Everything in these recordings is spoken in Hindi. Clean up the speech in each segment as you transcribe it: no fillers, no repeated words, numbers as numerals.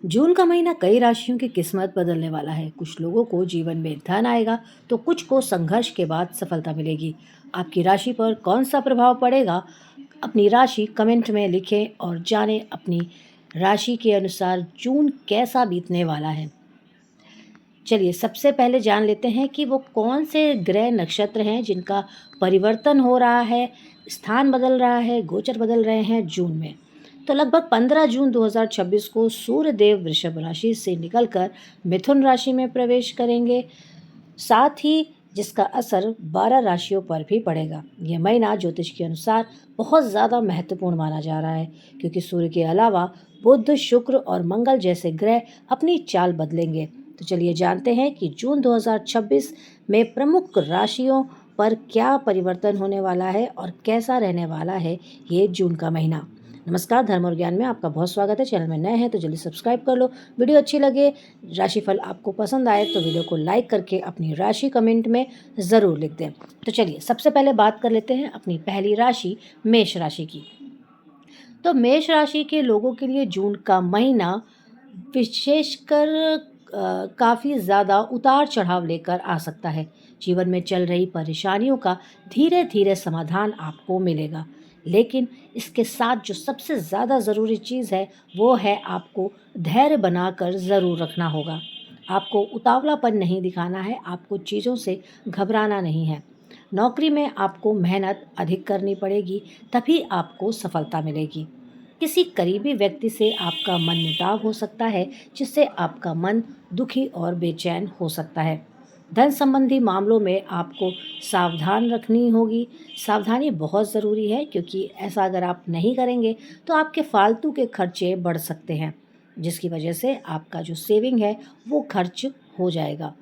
जून का महीना कई राशियों की किस्मत बदलने वाला है। कुछ लोगों को जीवन में धन आएगा तो कुछ को संघर्ष के बाद सफलता मिलेगी। आपकी राशि पर कौन सा प्रभाव पड़ेगा? अपनी राशि कमेंट में लिखें और जानें अपनी राशि के अनुसार जून कैसा बीतने वाला है। चलिए सबसे पहले जान लेते हैं कि वो कौन से ग्रह नक्षत्र हैं जिनका परिवर्तन हो रहा है, स्थान बदल रहा है, गोचर बदल रहे हैं जून में। तो लगभग 15 जून 2026 को सूर्य देव वृषभ राशि से निकलकर मिथुन राशि में प्रवेश करेंगे, साथ ही जिसका असर 12 राशियों पर भी पड़ेगा। यह महीना ज्योतिष के अनुसार बहुत ज़्यादा महत्वपूर्ण माना जा रहा है क्योंकि सूर्य के अलावा बुध, शुक्र और मंगल जैसे ग्रह अपनी चाल बदलेंगे। तो चलिए जानते हैं कि जून 2026 में प्रमुख राशियों पर क्या परिवर्तन होने वाला है और कैसा रहने वाला है ये जून का महीना। नमस्कार, धर्म और ज्ञान में आपका बहुत स्वागत है। चैनल में नए हैं तो जल्दी सब्सक्राइब कर लो। वीडियो अच्छी लगे, राशिफल आपको पसंद आए तो वीडियो को लाइक करके अपनी राशि कमेंट में ज़रूर लिख दें। तो चलिए सबसे पहले बात कर लेते हैं अपनी पहली राशि मेष राशि की। तो मेष राशि के लोगों के लिए जून का महीना विशेषकर काफ़ी ज़्यादा उतार चढ़ाव लेकर आ सकता है। जीवन में चल रही परेशानियों का धीरे धीरे समाधान आपको मिलेगा, लेकिन इसके साथ जो सबसे ज़्यादा ज़रूरी चीज़ है वो है आपको धैर्य बनाकर ज़रूर रखना होगा। आपको उतावलापन नहीं दिखाना है, आपको चीज़ों से घबराना नहीं है। नौकरी में आपको मेहनत अधिक करनी पड़ेगी, तभी आपको सफलता मिलेगी। किसी करीबी व्यक्ति से आपका मनमुटाव हो सकता है, जिससे आपका मन दुखी और बेचैन हो सकता है। धन संबंधी मामलों में आपको सावधान रखनी होगी। सावधानी बहुत ज़रूरी है क्योंकि ऐसा अगर आप नहीं करेंगे तो आपके फालतू के खर्चे बढ़ सकते हैं, जिसकी वजह से आपका जो सेविंग है वो खर्च हो जाएगा।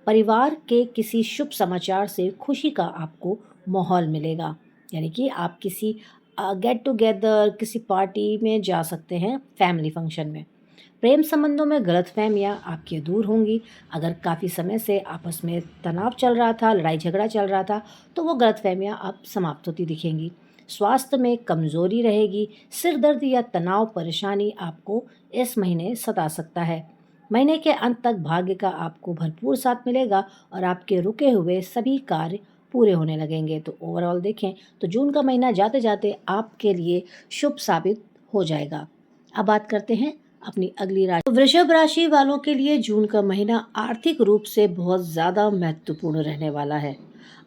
परिवार के किसी शुभ समाचार से खुशी का आपको माहौल मिलेगा, यानी कि आप किसी गेट टुगेदर, किसी पार्टी में जा सकते हैं, फैमिली फंक्शन में। प्रेम संबंधों में गलतफहमियां आपकी दूर होंगी। अगर काफ़ी समय से आपस में तनाव चल रहा था, लड़ाई झगड़ा चल रहा था, तो वो गलतफहमियां अब समाप्त होती दिखेंगी। स्वास्थ्य में कमज़ोरी रहेगी। सिर दर्द या तनाव परेशानी आपको इस महीने सता सकता है। महीने के अंत तक भाग्य का आपको भरपूर साथ मिलेगा और आपके रुके हुए सभी कार्य पूरे होने लगेंगे। तो ओवरऑल देखें तो जून का महीना जाते जाते आपके लिए शुभ साबित हो जाएगा। अब बात करते हैं अपनी अगली राशि। तो वृषभ राशि वालों के लिए जून का महीना आर्थिक रूप से बहुत ज़्यादा महत्वपूर्ण रहने वाला है।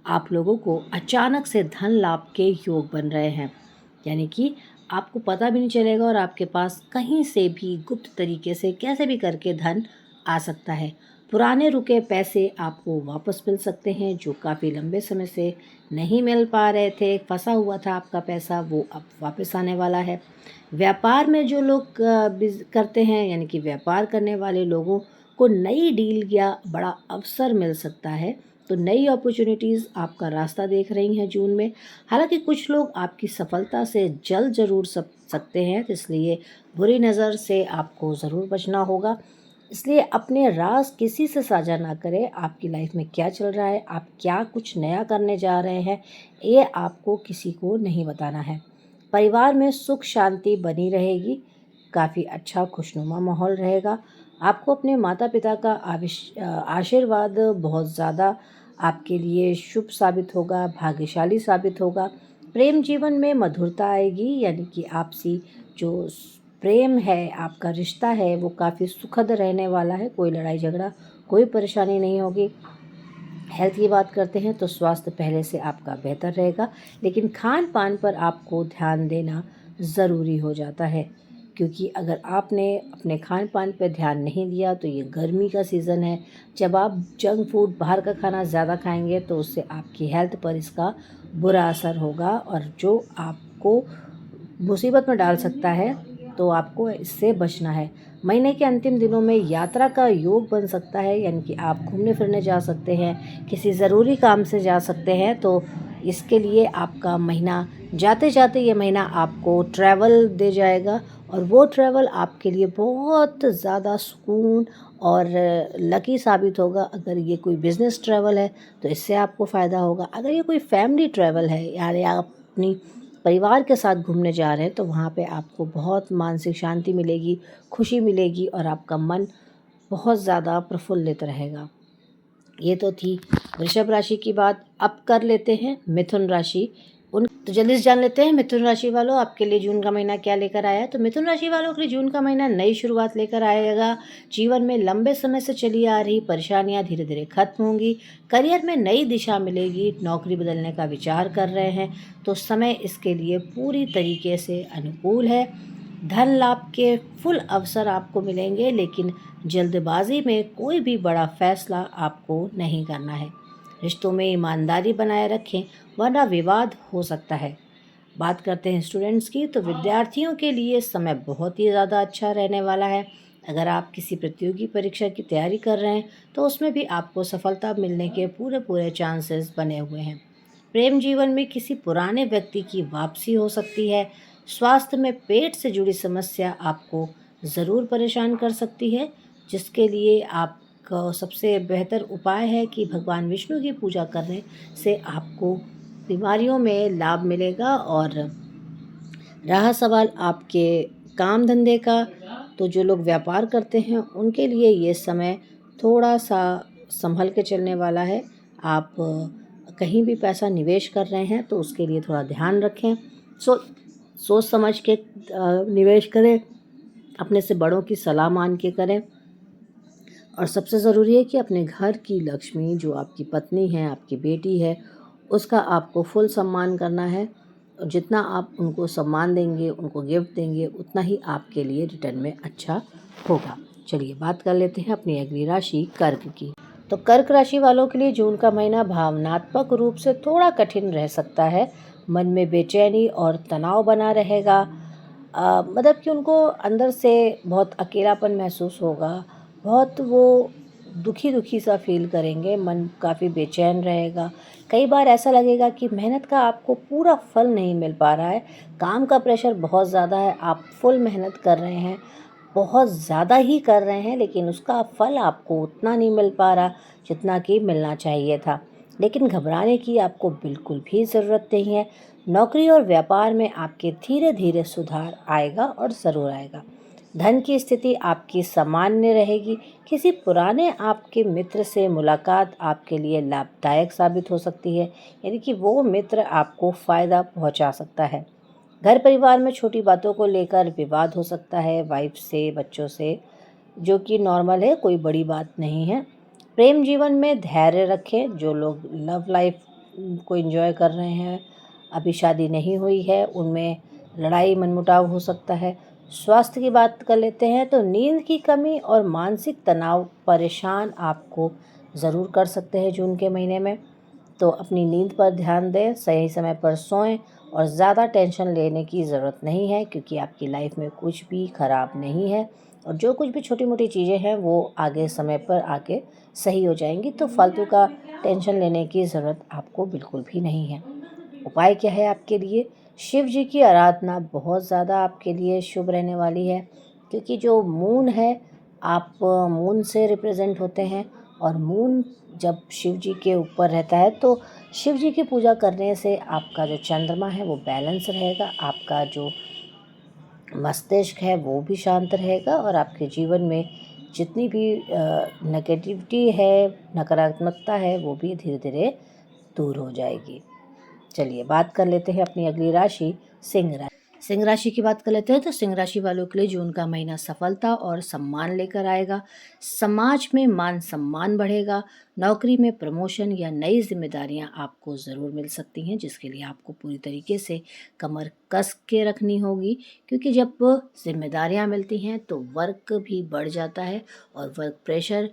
आप लोगों को अचानक से धन लाभ के योग बन रहे हैं, यानी कि आपको पता भी नहीं चलेगा और आपके पास कहीं से भी गुप्त तरीके से कैसे भी करके धन आ सकता है। पुराने रुके पैसे आपको वापस मिल सकते हैं, जो काफ़ी लंबे समय से नहीं मिल पा रहे थे, फंसा हुआ था आपका पैसा, वो अब वापस आने वाला है। व्यापार में जो लोग करते हैं, यानी कि व्यापार करने वाले लोगों को नई डील या बड़ा अवसर मिल सकता है। तो नई अपॉर्चुनिटीज़ आपका रास्ता देख रही हैं जून में। हालांकि कुछ लोग आपकी सफलता से जल ज़रूर सकते हैं, तो इसलिए बुरी नज़र से आपको ज़रूर बचना होगा। इसलिए अपने राज किसी से साझा ना करें। आपकी लाइफ में क्या चल रहा है, आप क्या कुछ नया करने जा रहे हैं, ये आपको किसी को नहीं बताना है। परिवार में सुख शांति बनी रहेगी। काफ़ी अच्छा खुशनुमा माहौल रहेगा। आपको अपने माता पिता का आशीर्वाद बहुत ज़्यादा आपके लिए शुभ साबित होगा, भाग्यशाली साबित होगा। प्रेम जीवन में मधुरता आएगी, यानी कि आपसी जो प्रेम है, आपका रिश्ता है, वो काफ़ी सुखद रहने वाला है। कोई लड़ाई झगड़ा, कोई परेशानी नहीं होगी। हेल्थ की बात करते हैं तो स्वास्थ्य पहले से आपका बेहतर रहेगा, लेकिन खान पान पर आपको ध्यान देना ज़रूरी हो जाता है, क्योंकि अगर आपने अपने खान पान पर ध्यान नहीं दिया तो ये गर्मी का सीज़न है। जब आप जंक फूड, बाहर का खाना ज़्यादा खाएंगे तो उससे आपकी हेल्थ पर इसका बुरा असर होगा और जो आपको मुसीबत में डाल सकता है, तो आपको इससे बचना है। महीने के अंतिम दिनों में यात्रा का योग बन सकता है, यानी कि आप घूमने फिरने जा सकते हैं, किसी ज़रूरी काम से जा सकते हैं। तो इसके लिए आपका महीना जाते जाते ये महीना आपको ट्रैवल दे जाएगा और वो ट्रैवल आपके लिए बहुत ज़्यादा सुकून और लकी साबित होगा। अगर ये कोई बिज़नेस ट्रैवल है तो इससे आपको फ़ायदा होगा। अगर ये कोई फैमिली ट्रैवल है, यानी आप अपनी परिवार के साथ घूमने जा रहे हैं तो वहाँ पे आपको बहुत मानसिक शांति मिलेगी, खुशी मिलेगी और आपका मन बहुत ज़्यादा प्रफुल्लित रहेगा। ये तो थी वृषभ राशि की बात। अब कर लेते हैं मिथुन राशि। उन तो जल्दी से जान लेते हैं मिथुन राशि वालों आपके लिए जून का महीना क्या लेकर आया है। तो मिथुन राशि वालों के लिए जून का महीना नई शुरुआत लेकर आएगा। जीवन में लंबे समय से चली आ रही परेशानियां धीरे धीरे खत्म होंगी। करियर में नई दिशा मिलेगी। नौकरी बदलने का विचार कर रहे हैं तो समय इसके लिए पूरी तरीके से अनुकूल है। धन लाभ के फुल अवसर आपको मिलेंगे, लेकिन जल्दबाजी में कोई भी बड़ा फैसला आपको नहीं करना है। रिश्तों में ईमानदारी बनाए रखें, वरना विवाद हो सकता है। बात करते हैं स्टूडेंट्स की, तो विद्यार्थियों के लिए समय बहुत ही ज़्यादा अच्छा रहने वाला है। अगर आप किसी प्रतियोगी परीक्षा की तैयारी कर रहे हैं तो उसमें भी आपको सफलता मिलने के पूरे पूरे चांसेस बने हुए हैं। प्रेम जीवन में किसी पुराने व्यक्ति की वापसी हो सकती है। स्वास्थ्य में पेट से जुड़ी समस्या आपको ज़रूर परेशान कर सकती है, जिसके लिए आपका सबसे बेहतर उपाय है कि भगवान विष्णु की पूजा करने से आपको बीमारियों में लाभ मिलेगा। और रहा सवाल आपके काम धंधे का, तो जो लोग व्यापार करते हैं उनके लिए ये समय थोड़ा सा संभल के चलने वाला है। आप कहीं भी पैसा निवेश कर रहे हैं तो उसके लिए थोड़ा ध्यान रखें। सोच समझ के निवेश करें, अपने से बड़ों की सलाह मान के करें। और सबसे ज़रूरी है कि अपने घर की लक्ष्मी, जो आपकी पत्नी है, आपकी बेटी है, उसका आपको फुल सम्मान करना है। और जितना आप उनको सम्मान देंगे, उनको गिफ्ट देंगे, उतना ही आपके लिए रिटर्न में अच्छा होगा। चलिए बात कर लेते हैं अपनी अगली राशि कर्क की। तो कर्क राशि वालों के लिए जून का महीना भावनात्मक रूप से थोड़ा कठिन रह सकता है। मन में बेचैनी और तनाव बना रहेगा। मतलब कि उनको अंदर से बहुत अकेलापन महसूस होगा। बहुत वो दुखी दुखी सा फील करेंगे। मन काफ़ी बेचैन रहेगा। कई बार ऐसा लगेगा कि मेहनत का आपको पूरा फल नहीं मिल पा रहा है। काम का प्रेशर बहुत ज़्यादा है। आप फुल मेहनत कर रहे हैं, बहुत ज़्यादा ही कर रहे हैं, लेकिन उसका फल आपको उतना नहीं मिल पा रहा जितना कि मिलना चाहिए था। लेकिन घबराने की आपको बिल्कुल भी ज़रूरत नहीं है। नौकरी और व्यापार में आपके धीरे धीरे सुधार आएगा और ज़रूर आएगा। धन की स्थिति आपकी सामान्य रहेगी। किसी पुराने आपके मित्र से मुलाकात आपके लिए लाभदायक साबित हो सकती है, यानी कि वो मित्र आपको फ़ायदा पहुंचा सकता है। घर परिवार में छोटी बातों को लेकर विवाद हो सकता है, वाइफ से, बच्चों से, जो कि नॉर्मल है, कोई बड़ी बात नहीं है। प्रेम जीवन में धैर्य रखें। जो लोग लव लाइफ को एंजॉय कर रहे हैं, अभी शादी नहीं हुई है, उनमें लड़ाई मनमुटाव हो सकता है। स्वास्थ्य की बात कर लेते हैं, तो नींद की कमी और मानसिक तनाव परेशान आपको ज़रूर कर सकते हैं जून के महीने में। तो अपनी नींद पर ध्यान दें, सही समय पर सोएं और ज़्यादा टेंशन लेने की ज़रूरत नहीं है, क्योंकि आपकी लाइफ में कुछ भी ख़राब नहीं है। और जो कुछ भी छोटी मोटी चीज़ें हैं वो आगे समय पर आके सही हो जाएंगी। तो फालतू का टेंशन लेने की ज़रूरत आपको बिल्कुल भी नहीं है। उपाय क्या है आपके लिए? शिव जी की आराधना बहुत ज़्यादा आपके लिए शुभ रहने वाली है, क्योंकि जो मून है, आप मून से रिप्रेजेंट होते हैं। और मून जब शिव जी के ऊपर रहता है तो शिव जी की पूजा करने से आपका जो चंद्रमा है वो बैलेंस रहेगा, आपका जो मस्तिष्क है वो भी शांत रहेगा, और आपके जीवन में जितनी भी नेगेटिविटी है, नकारात्मकता है, वो भी धीरे धीरे दूर हो जाएगी। चलिए बात कर लेते हैं अपनी अगली राशि सिंह राशि। सिंह राशि की बात कर लेते हैं, तो सिंह राशि वालों के लिए जून का महीना सफलता और सम्मान लेकर आएगा। समाज में मान सम्मान बढ़ेगा। नौकरी में प्रमोशन या नई जिम्मेदारियां आपको ज़रूर मिल सकती हैं, जिसके लिए आपको पूरी तरीके से कमर कस के रखनी होगी, क्योंकि जब जिम्मेदारियां मिलती हैं तो वर्क भी बढ़ जाता है और वर्क प्रेशर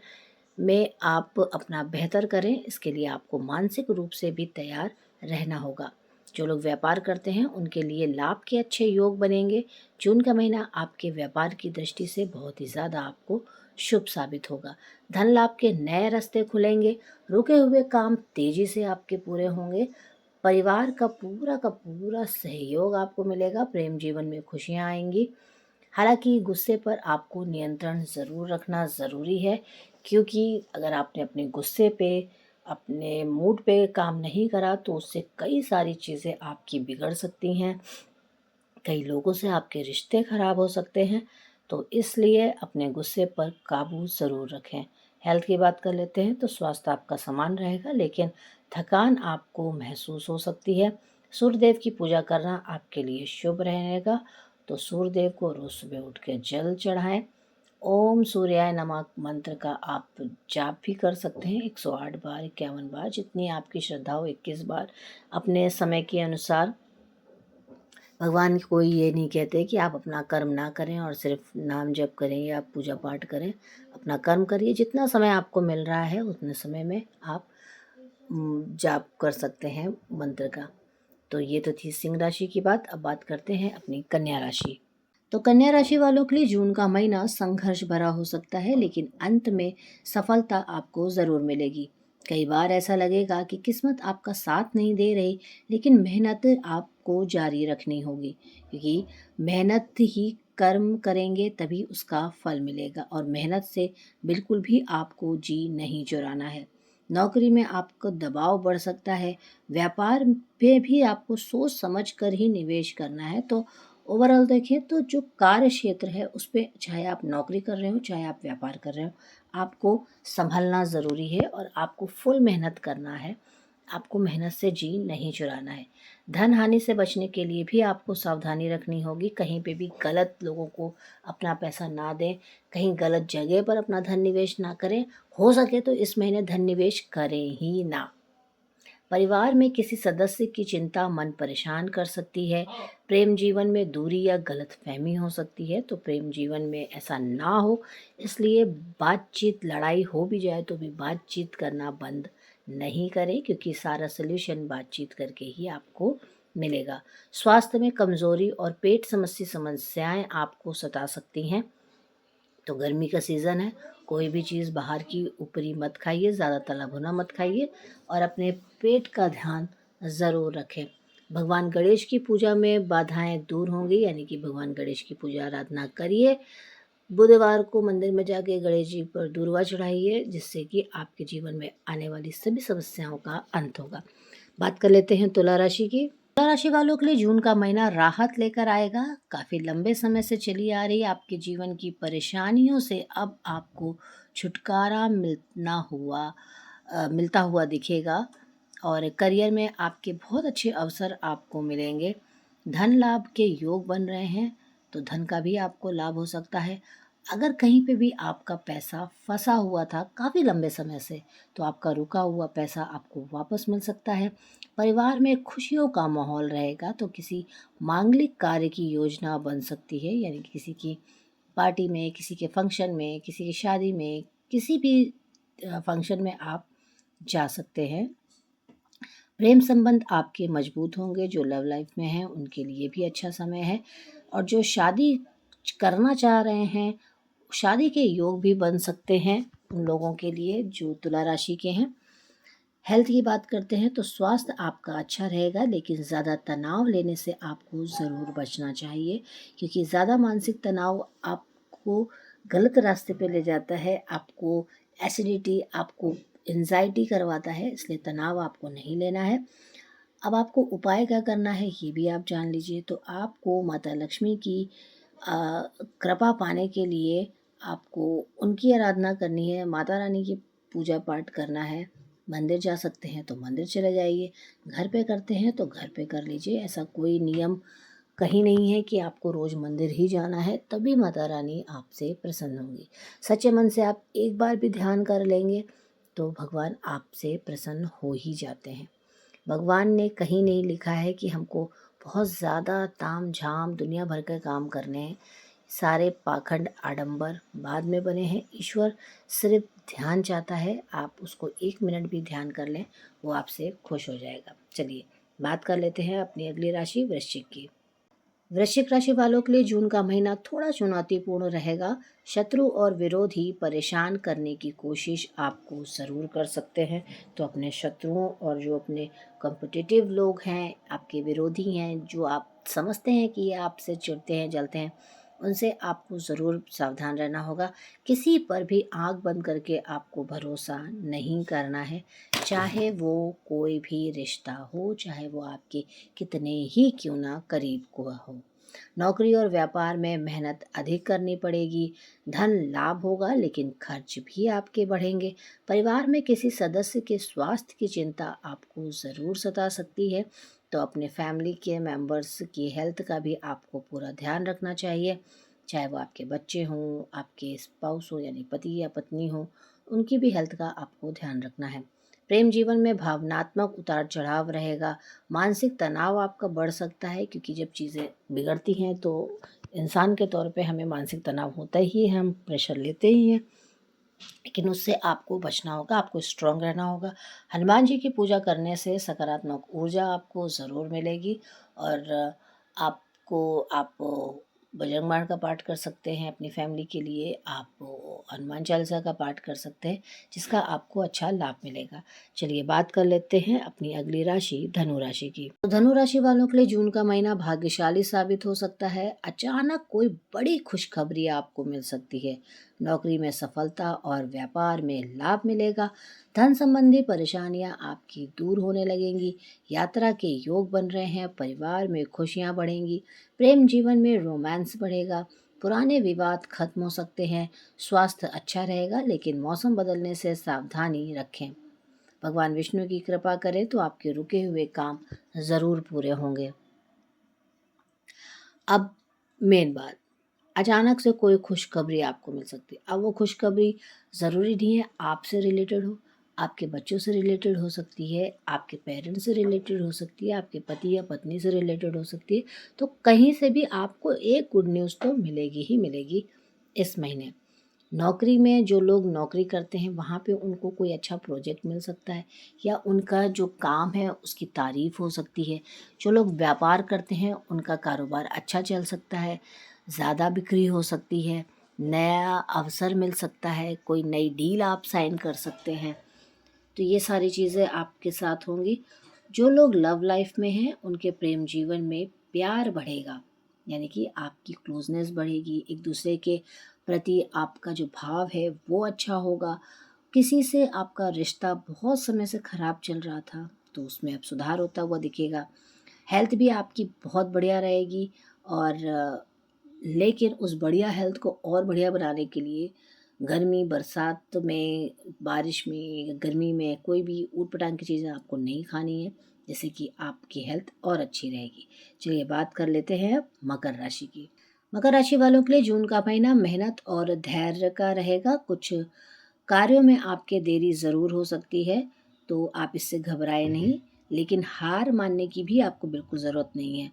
में आप अपना बेहतर करें, इसके लिए आपको मानसिक रूप से भी तैयार रहना होगा। जो लोग व्यापार करते हैं उनके लिए लाभ के अच्छे योग बनेंगे। जून का महीना आपके व्यापार की दृष्टि से बहुत ही ज़्यादा आपको शुभ साबित होगा। धन लाभ के नए रास्ते खुलेंगे। रुके हुए काम तेजी से आपके पूरे होंगे। परिवार का पूरा सहयोग आपको मिलेगा। प्रेम जीवन में खुशियाँ आएंगी। हालांकि गुस्से पर आपको नियंत्रण ज़रूर रखना ज़रूरी है, क्योंकि अगर आपने अपने गुस्से पे अपने मूड पे काम नहीं करा तो उससे कई सारी चीज़ें आपकी बिगड़ सकती हैं, कई लोगों से आपके रिश्ते खराब हो सकते हैं। तो इसलिए अपने गुस्से पर काबू ज़रूर रखें। हेल्थ की बात कर लेते हैं तो स्वास्थ्य आपका समान रहेगा, लेकिन थकान आपको महसूस हो सकती है। सूर्यदेव की पूजा करना आपके लिए शुभ रहेगा, तो सूर्यदेव को रोज़ सुबह उठ के जल चढ़ाएं। ओम सूर्याय नमः मंत्र का आप जाप भी कर सकते हैं 108 बार, 51 बार, जितनी आपकी श्रद्धा हो, 21 बार, अपने समय के अनुसार। भगवान कोई ये नहीं कहते कि आप अपना कर्म ना करें और सिर्फ नाम जप करें या पूजा पाठ करें। अपना कर्म करिए, जितना समय आपको मिल रहा है उतने समय में आप जाप कर सकते हैं मंत्र का। तो ये तो थी सिंह राशि की बात। अब बात करते हैं अपनी कन्या राशि। तो कन्या राशि वालों के लिए जून का महीना संघर्ष भरा हो सकता है, लेकिन अंत में सफलता आपको ज़रूर मिलेगी। कई बार ऐसा लगेगा कि किस्मत आपका साथ नहीं दे रही, लेकिन मेहनत आपको जारी रखनी होगी, क्योंकि मेहनत ही कर्म करेंगे तभी उसका फल मिलेगा, और मेहनत से बिल्कुल भी आपको जी नहीं चुराना है। नौकरी में आपको दबाव बढ़ सकता है, व्यापार पे भी आपको सोच समझ कर ही निवेश करना है। तो ओवरऑल देखें तो जो कार्य क्षेत्र है उस पे, चाहे आप नौकरी कर रहे हो चाहे आप व्यापार कर रहे हो, आपको संभलना ज़रूरी है और आपको फुल मेहनत करना है। आपको मेहनत से जी नहीं चुराना है। धन हानि से बचने के लिए भी आपको सावधानी रखनी होगी। कहीं पे भी गलत लोगों को अपना पैसा ना दें, कहीं गलत जगह पर अपना धन निवेश ना करें। हो सके तो इस महीने धन निवेश करें ही ना। परिवार में किसी सदस्य की चिंता मन परेशान कर सकती है। प्रेम जीवन में दूरी या गलतफहमी हो सकती है, तो प्रेम जीवन में ऐसा ना हो, इसलिए बातचीत, लड़ाई हो भी जाए तो भी बातचीत करना बंद नहीं करें, क्योंकि सारा सल्यूशन बातचीत करके ही आपको मिलेगा। स्वास्थ्य में कमजोरी और पेट समस्या समस्याएं आपको सता सकती हैं। तो गर्मी का सीज़न है, कोई भी चीज़ बाहर की ऊपरी मत खाइए, ज़्यादा तला भुना मत खाइए, और अपने पेट का ध्यान ज़रूर रखें। भगवान गणेश की पूजा में बाधाएं दूर होंगी, यानी कि भगवान गणेश की पूजा आराधना करिए। बुधवार को मंदिर में जाके गणेश जी पर दूर्वा चढ़ाइए, जिससे कि आपके जीवन में आने वाली सभी समस्याओं का अंत होगा। बात कर लेते हैं तुला राशि की। तुला राशि वालों के लिए जून का महीना राहत लेकर आएगा। काफ़ी लंबे समय से चली आ रही आपके जीवन की परेशानियों से अब आपको छुटकारा मिलता हुआ दिखेगा, और करियर में आपके बहुत अच्छे अवसर आपको मिलेंगे। धन लाभ के योग बन रहे हैं, तो धन का भी आपको लाभ हो सकता है। अगर कहीं पे भी आपका पैसा फंसा हुआ था काफ़ी लंबे समय से, तो आपका रुका हुआ पैसा आपको वापस मिल सकता है। परिवार में खुशियों का माहौल रहेगा, तो किसी मांगलिक कार्य की योजना बन सकती है, यानी कि किसी की पार्टी में, किसी के फंक्शन में, किसी की शादी में, किसी भी फंक्शन में आप जा सकते हैं। प्रेम संबंध आपके मजबूत होंगे। जो लव लाइफ में हैं उनके लिए भी अच्छा समय है, और जो शादी करना चाह रहे हैं, शादी के योग भी बन सकते हैं उन लोगों के लिए जो तुला राशि के हैं। हेल्थ की बात करते हैं तो स्वास्थ्य आपका अच्छा रहेगा, लेकिन ज़्यादा तनाव लेने से आपको ज़रूर बचना चाहिए, क्योंकि ज़्यादा मानसिक तनाव आपको गलत रास्ते पे ले जाता है। आपको एसिडिटी, आपको एंजाइटी करवाता है, इसलिए तनाव आपको नहीं लेना है। अब आपको उपाय क्या करना है ये भी आप जान लीजिए। तो आपको माता लक्ष्मी की कृपा पाने के लिए आपको उनकी आराधना करनी है, माता रानी की पूजा पाठ करना है। मंदिर जा सकते हैं तो मंदिर चले जाइए, घर पे करते हैं तो घर पे कर लीजिए। ऐसा कोई नियम कहीं नहीं है कि आपको रोज़ मंदिर ही जाना है तभी माता रानी आपसे प्रसन्न होंगी। सच्चे मन से आप एक बार भी ध्यान कर लेंगे तो भगवान आपसे प्रसन्न हो ही जाते हैं। भगवान ने कहीं नहीं लिखा है कि हमको बहुत ज़्यादा ताम झाम दुनिया भर के काम करने हैं। सारे पाखंड आडंबर बाद में बने हैं। ईश्वर सिर्फ ध्यान चाहता है, आप उसको 1 मिनट भी ध्यान कर लें, वो आपसे खुश हो जाएगा। चलिए बात कर लेते हैं अपनी अगली राशि वृश्चिक की। वृश्चिक राशि वालों के लिए जून का महीना थोड़ा चुनौतीपूर्ण रहेगा। शत्रु और विरोधी परेशान करने की कोशिश आपको ज़रूर कर सकते हैं। तो अपने शत्रुओं और जो अपने कॉम्पिटिटिव लोग हैं, आपके विरोधी हैं, जो आप समझते हैं कि ये आपसे चिढ़ते हैं, जलते हैं, उनसे आपको ज़रूर सावधान रहना होगा। किसी पर भी आँख बंद करके आपको भरोसा नहीं करना है, चाहे वो कोई भी रिश्ता हो, चाहे वो आपके कितने ही क्यों ना करीब का हो। नौकरी और व्यापार में मेहनत अधिक करनी पड़ेगी, धन लाभ होगा लेकिन खर्च भी आपके बढ़ेंगे। परिवार में किसी सदस्य के स्वास्थ्य की चिंता आपको ज़रूर सता सकती है, तो अपने फैमिली के मेंबर्स की हेल्थ का भी आपको पूरा ध्यान रखना चाहिए। चाहे वो आपके बच्चे हों, आपके स्पाउस हो यानी पति या पत्नी हो, उनकी भी हेल्थ का आपको ध्यान रखना है। प्रेम जीवन में भावनात्मक उतार चढ़ाव रहेगा, मानसिक तनाव आपका बढ़ सकता है, क्योंकि जब चीज़ें बिगड़ती हैं तो इंसान के तौर पे हमें मानसिक तनाव होता ही है, हम प्रेशर लेते ही हैं, लेकिन उससे आपको बचना होगा, आपको स्ट्रांग रहना होगा। हनुमान जी की पूजा करने से सकारात्मक ऊर्जा आपको ज़रूर मिलेगी, और आप बजरंग बाण का पाठ कर सकते हैं अपनी फैमिली के लिए, आप हनुमान चालीसा का पाठ कर सकते हैं, जिसका आपको अच्छा लाभ मिलेगा। चलिए बात कर लेते हैं अपनी अगली राशि धनु राशि की। तो धनु राशि वालों के लिए जून का महीना भाग्यशाली साबित हो सकता है। अचानक कोई बड़ी खुशखबरी आपको मिल सकती है। नौकरी में सफलता और व्यापार में लाभ मिलेगा। धन संबंधी परेशानियां आपकी दूर होने लगेंगी। यात्रा के योग बन रहे हैं। परिवार में खुशियां बढ़ेंगी। प्रेम जीवन में रोमांस बढ़ेगा। पुराने विवाद खत्म हो सकते हैं। स्वास्थ्य अच्छा रहेगा, लेकिन मौसम बदलने से सावधानी रखें। भगवान विष्णु की कृपा करें तो आपके रुके हुए काम ज़रूर पूरे होंगे। अब मेन बात, अचानक से कोई खुशखबरी आपको मिल सकती है। अब वो खुशखबरी ज़रूरी नहीं है आपसे रिलेटेड हो, आपके बच्चों से रिलेटेड हो सकती है, आपके पेरेंट्स से रिलेटेड हो सकती है, आपके पति या पत्नी से रिलेटेड हो सकती है। तो कहीं से भी आपको एक गुड न्यूज़ तो मिलेगी ही मिलेगी इस महीने। नौकरी में जो लोग नौकरी करते हैं वहाँ पे उनको कोई अच्छा प्रोजेक्ट मिल सकता है, या उनका जो काम है उसकी तारीफ़ हो सकती है। जो लोग व्यापार करते हैं उनका कारोबार अच्छा चल सकता है, ज़्यादा बिक्री हो सकती है, नया अवसर मिल सकता है, कोई नई डील आप साइन कर सकते हैं। तो ये सारी चीज़ें आपके साथ होंगी। जो लोग लव लाइफ में हैं उनके प्रेम जीवन में प्यार बढ़ेगा, यानी कि आपकी क्लोजनेस बढ़ेगी, एक दूसरे के प्रति आपका जो भाव है वो अच्छा होगा। किसी से आपका रिश्ता बहुत समय से खराब चल रहा था तो उसमें अब सुधार होता हुआ दिखेगा। हेल्थ भी आपकी बहुत बढ़िया रहेगी, और लेकिन उस बढ़िया हेल्थ को और बढ़िया बनाने के लिए गर्मी, बरसात में, बारिश में, गर्मी में कोई भी ऊट-पटांग की चीज़ें आपको नहीं खानी है, जिससे कि आपकी हेल्थ और अच्छी रहेगी। चलिए बात कर लेते हैं अब मकर राशि की। मकर राशि वालों के लिए जून का महीना मेहनत और धैर्य का रहेगा। कुछ कार्यों में आपके देरी ज़रूर हो सकती है, तो आप इससे घबराएं नहीं, लेकिन हार मानने की भी आपको बिल्कुल ज़रूरत नहीं है।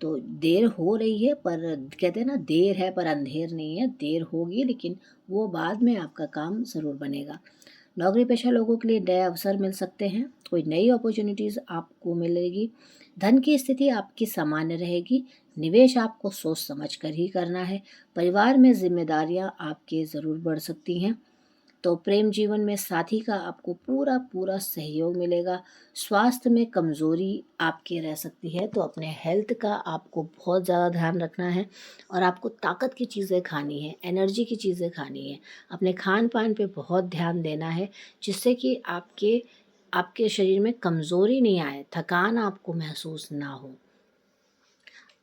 तो देर हो रही है, पर कहते हैं ना, देर है पर अंधेर नहीं है। देर होगी लेकिन वो बाद में आपका काम ज़रूर बनेगा। नौकरी पेशा लोगों के लिए नए अवसर मिल सकते हैं, कोई नई अपॉर्चुनिटीज़ आपको मिलेगी। धन की स्थिति आपकी सामान्य रहेगी। निवेश आपको सोच समझ कर ही करना है। परिवार में जिम्मेदारियां आपके ज़रूर बढ़ सकती हैं। तो प्रेम जीवन में साथी का आपको पूरा पूरा सहयोग मिलेगा। स्वास्थ्य में कमज़ोरी आपकी रह सकती है, तो अपने हेल्थ का आपको बहुत ज़्यादा ध्यान रखना है, और आपको ताकत की चीज़ें खानी है, एनर्जी की चीज़ें खानी है। अपने खान पान पे बहुत ध्यान देना है, जिससे कि आपके आपके शरीर में कमज़ोरी नहीं आए, थकान आपको महसूस ना हो।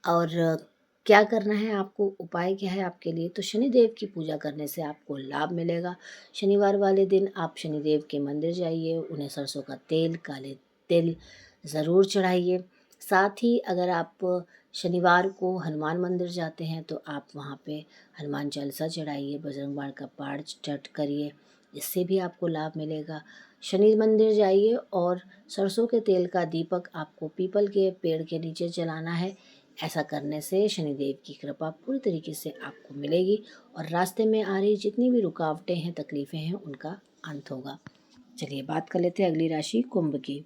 और क्या करना है आपको, उपाय क्या है आपके लिए, तो शनिदेव की पूजा करने से आपको लाभ मिलेगा। शनिवार वाले दिन आप शनिदेव के मंदिर जाइए, उन्हें सरसों का तेल, काले तिल ज़रूर चढ़ाइए। साथ ही अगर आप शनिवार को हनुमान मंदिर जाते हैं तो आप वहाँ पे हनुमान चालीसा चढ़ाइए, बजरंग बाण का पाठ करिए, इससे भी आपको लाभ मिलेगा। शनि मंदिर जाइए और सरसों के तेल का दीपक आपको पीपल के पेड़ के नीचे जलाना है। ऐसा करने से शनिदेव की कृपा पूरी तरीके से आपको मिलेगी, और रास्ते में आ रही जितनी भी रुकावटें हैं, तकलीफ़ें हैं, उनका अंत होगा। चलिए बात कर लेते हैं अगली राशि कुंभ की।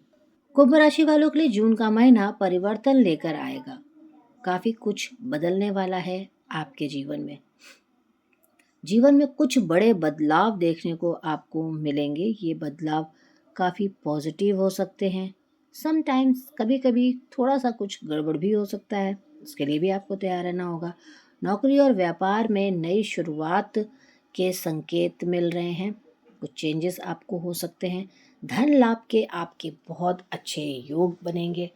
कुंभ राशि वालों के लिए जून का महीना परिवर्तन लेकर आएगा। काफ़ी कुछ बदलने वाला है आपके जीवन में। जीवन में कुछ बड़े बदलाव देखने को आपको मिलेंगे। ये बदलाव काफ़ी पॉजिटिव हो सकते हैं। समटाइम्स कभी कभी थोड़ा सा कुछ गड़बड़ भी हो सकता है, उसके लिए भी आपको तैयार रहना होगा। नौकरी और व्यापार में नई शुरुआत के संकेत मिल रहे हैं। कुछ चेंजेस आपको हो सकते हैं। धन लाभ के आपके बहुत अच्छे योग बनेंगे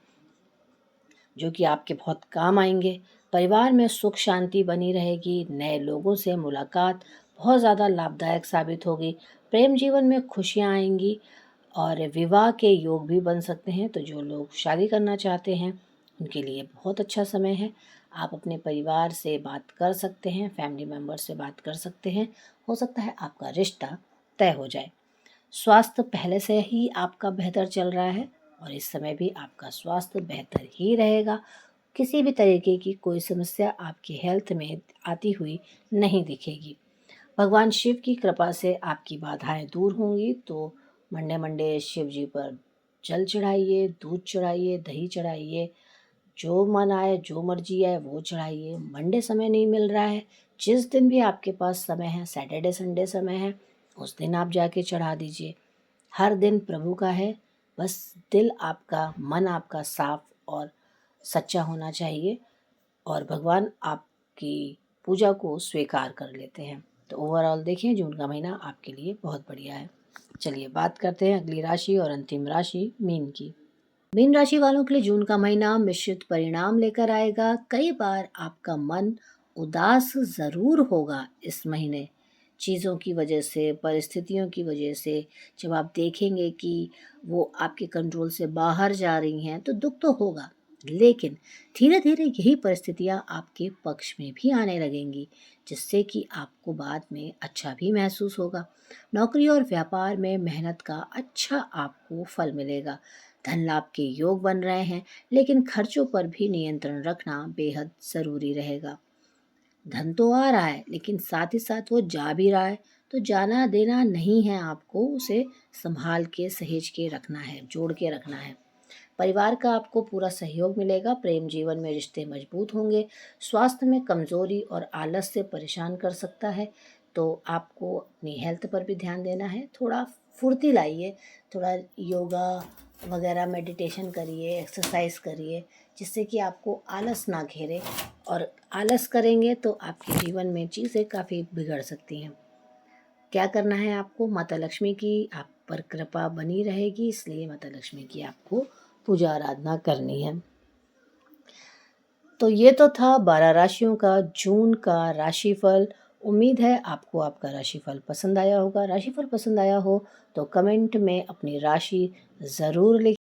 जो कि आपके बहुत काम आएंगे। परिवार में सुख शांति बनी रहेगी। नए लोगों से मुलाकात बहुत ज़्यादा लाभदायक साबित होगी। प्रेम जीवन में खुशियाँ आएंगी और विवाह के योग भी बन सकते हैं। तो जो लोग शादी करना चाहते हैं उनके लिए बहुत अच्छा समय है। आप अपने परिवार से बात कर सकते हैं, फैमिली मेम्बर से बात कर सकते हैं। हो सकता है आपका रिश्ता तय हो जाए। स्वास्थ्य पहले से ही आपका बेहतर चल रहा है और इस समय भी आपका स्वास्थ्य बेहतर ही रहेगा। किसी भी तरीके की कोई समस्या आपकी हेल्थ में आती हुई नहीं दिखेगी। भगवान शिव की कृपा से आपकी बाधाएं दूर होंगी। तो मंडे मंडे शिव जी पर जल चढ़ाइए, दूध चढ़ाइए, दही चढ़ाइए, जो मन आए, जो मर्जी आए वो चढ़ाइए। मंडे समय नहीं मिल रहा है, जिस दिन भी आपके पास समय है, सैटरडे संडे समय है, उस दिन आप जाके चढ़ा दीजिए। हर दिन प्रभु का है, बस दिल आपका, मन आपका साफ और सच्चा होना चाहिए और भगवान आपकी पूजा को स्वीकार कर लेते हैं। तो ओवरऑल देखें, जून का महीना आपके लिए बहुत बढ़िया है। चलिए बात करते हैं अगली राशि और अंतिम राशि मीन की। मीन राशि वालों के लिए जून का महीना मिश्रित परिणाम लेकर आएगा। कई बार आपका मन उदास ज़रूर होगा इस महीने, चीज़ों की वजह से, परिस्थितियों की वजह से। जब आप देखेंगे कि वो आपके कंट्रोल से बाहर जा रही हैं तो दुख तो होगा, लेकिन धीरे धीरे यही परिस्थितियाँ आपके पक्ष में भी आने लगेंगी, जिससे कि आपको बाद में अच्छा भी महसूस होगा। नौकरी और व्यापार में मेहनत का अच्छा आपको फल मिलेगा। धन लाभ के योग बन रहे हैं, लेकिन खर्चों पर भी नियंत्रण रखना बेहद ज़रूरी रहेगा। धन तो आ रहा है, लेकिन साथ ही साथ वो जा भी रहा है, तो जाना देना नहीं है, आपको उसे संभाल के सहेज के रखना है, जोड़ के रखना है। परिवार का आपको पूरा सहयोग मिलेगा। प्रेम जीवन में रिश्ते मजबूत होंगे। स्वास्थ्य में कमजोरी और आलस से परेशान कर सकता है, तो आपको अपनी हेल्थ पर भी ध्यान देना है। थोड़ा फुर्ती लाइए, थोड़ा योगा वगैरह, मेडिटेशन करिए, एक्सरसाइज करिए, जिससे कि आपको आलस ना घेरे। और आलस करेंगे तो आपके जीवन में चीज़ें काफ़ी बिगड़ सकती हैं। क्या करना है आपको? माता लक्ष्मी की आप पर कृपा बनी रहेगी, इसलिए माता लक्ष्मी की आपको पूजा आराधना करनी है। तो ये तो था 12 राशियों का जून का राशिफल। उम्मीद है आपको आपका राशिफल पसंद आया होगा। राशिफल पसंद आया हो तो कमेंट में अपनी राशि ज़रूर लिखें।